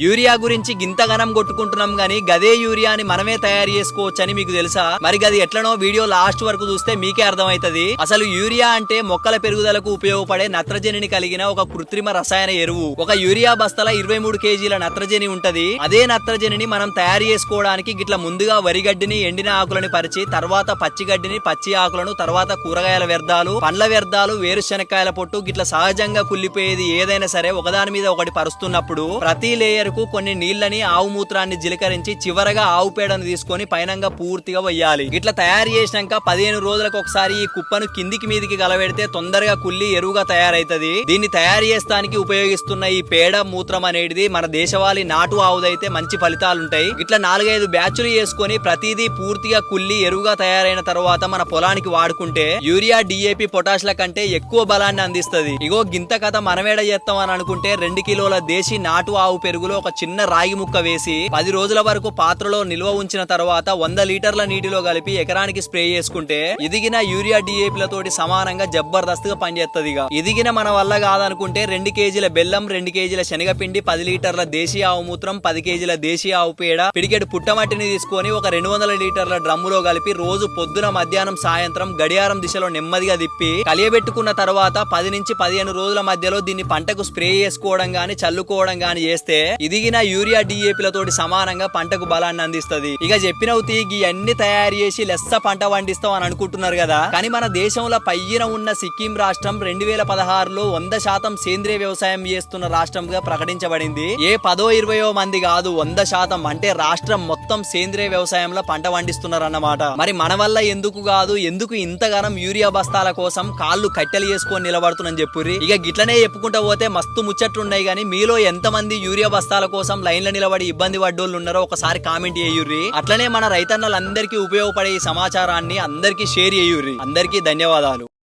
Urea గురించి గింతగనం కొట్టుకుంటున్నాం గానీ గదే యూరియాని మనమే తయారు చేసుకోవచ్చని మీకు తెలుసా? మరి గది ఎట్లనో వీడియో లాస్ట్ వరకు చూస్తే మీకే అర్థమైతది. అసలు యూరియా అంటే మొక్కల పెరుగుదలకు ఉపయోగపడే నత్రజనిని కలిగిన ఒక కృత్రిమ రసాయన ఎరువు. ఒక యూరియా బస్తాల 23 కేజీల నత్రజని ఉంటది. అదే నత్రజనిని మనం తయారు చేసుకోవడానికి గిట్ల ముందుగా వరిగడ్డిని, ఎండిన ఆకులని పరిచి, తర్వాత పచ్చిగడ్డిని, పచ్చి ఆకులను, తర్వాత కూరగాయల వ్యర్థాలు, పండ్ల వ్యర్థాలు, వేరుశనక్కాయల పొట్టు గిట్ల సహజంగా కుళ్ళిపోయేది ఏదైనా సరే ఒకదాని మీద ఒకటి పరుస్తున్నప్పుడు ప్రతి లేయర్ కు కొన్ని నీళ్లని, ఆవు మూత్రాన్ని జిలకరించి చివరగా ఆవు పేడను తీసుకొని పైనంగా పూర్తిగా వేయాలి. ఇట్లా తయారు చేసినాక 15 రోజులకు ఒకసారి ఈ కుప్పను కిందికి మీదికి గలబెడితే తొందరగా కుళ్ళి ఎరువుగా తయారైతది. దీన్ని తయారు చేస్తానికి ఉపయోగిస్తున్న ఈ పేడ, మూత్రం అనేది మన దేశవాళీ నాటు ఆవుదైతే మంచి ఫలితాలుంటాయి. ఇట్లా 4-5 బ్యాచ్లు చేసుకొని ప్రతిదీ పూర్తిగా కుళ్ళి ఎరువుగా తయారైన తర్వాత మన పొలానికి వాడుకుంటే యూరియా, DAP, పొటాష్ల కంటే ఎక్కువ బలాన్ని అందిస్తది. ఇగో గింత కథ మనమేడ చేస్తాం అని అనుకుంటే 2 కిలోల దేశీ నాటు ఆవు పెరుగులో ఒక చిన్న రాగి ముక్క వేసి 10 రోజుల వరకు పాత్రలో నిల్వ ఉంచిన తర్వాత 100 లీటర్ల నీటిలో కలిపి ఎకరానికి స్ప్రే చేసుకుంటే ఇదిగిన యూరియా, DAP లతోటి సమానంగా జబర్దస్త్గా పనిచేస్తది. ఇదిగిన మన వల్ల కాదనుకుంటే 2 కేజీల బెల్లం, 2 కేజీల శనగపిండి, 10 లీటర్ల దేశీ ఆవు మూత్రం, 10 కేజీల దేశీ ఆవు పేడ, పిడికెడు పుట్టమట్టిని తీసుకొని ఒక 200 లీటర్ల డ్రమ్ములో కలిపి రోజు పొద్దున, మధ్యాహ్నం, సాయంత్రం గడియారం దిశలో నెమ్మదిగా తిప్పి కలియబెట్టుకున్న తర్వాత 10 నుంచి 15 రోజుల మధ్యలో దీన్ని పంటకు స్ప్రే చేసుకోవడం గాని, చల్లుకోవడం గాని చేస్తే ఇదిగిన యూరియా, DAP లతోటి సమానంగా పంటకు బలాన్ని అందిస్తది. ఇక చెప్పినవుతి ఇవన్నీ తయారు చేసి లెస్స పంట పండిస్తాం అని అనుకుంటున్నారు కదా, కానీ మన దేశంలో పైన ఉన్న సిక్కిం రాష్ట్రం 2016లో 100% సేంద్రియ వ్యవసాయం చేస్తున్న రాష్ట్రంగా ప్రకటించబడింది. ఏ 10-20 మంది కాదు, 100% అంటే రాష్ట్రం మొత్తం సేంద్రియ వ్యవసాయంలో పంట పండిస్తున్నారు అన్నమాట. మరి మన వల్ల ఎందుకు కాదు, ఎందుకు ఇంతగానం యూరియా బస్తాల కోసం కాళ్ళు కట్టెలు చేసుకొని నిలబడుతుందని చెప్పుర్రి. ఇక గిట్లనే చెప్పుకుంటా పోతే మస్తు ముచ్చట్లున్నాయి. గానీ మీలో ఎంతమంది యూరియా బస్తాల కోసం లైన్ల నిలబడి ఇబ్బంది పడ్డోళ్ళు ఉన్నారో ఒకసారి కామెంట్ చేయుర్రి. అట్లనే మన రైతన్నలందరికీ ఉపయోగపడే ఈ సమాచారాన్ని అందరికీ షేర్ చేయుర్రి. అందరికీ ధన్యవాదాలు.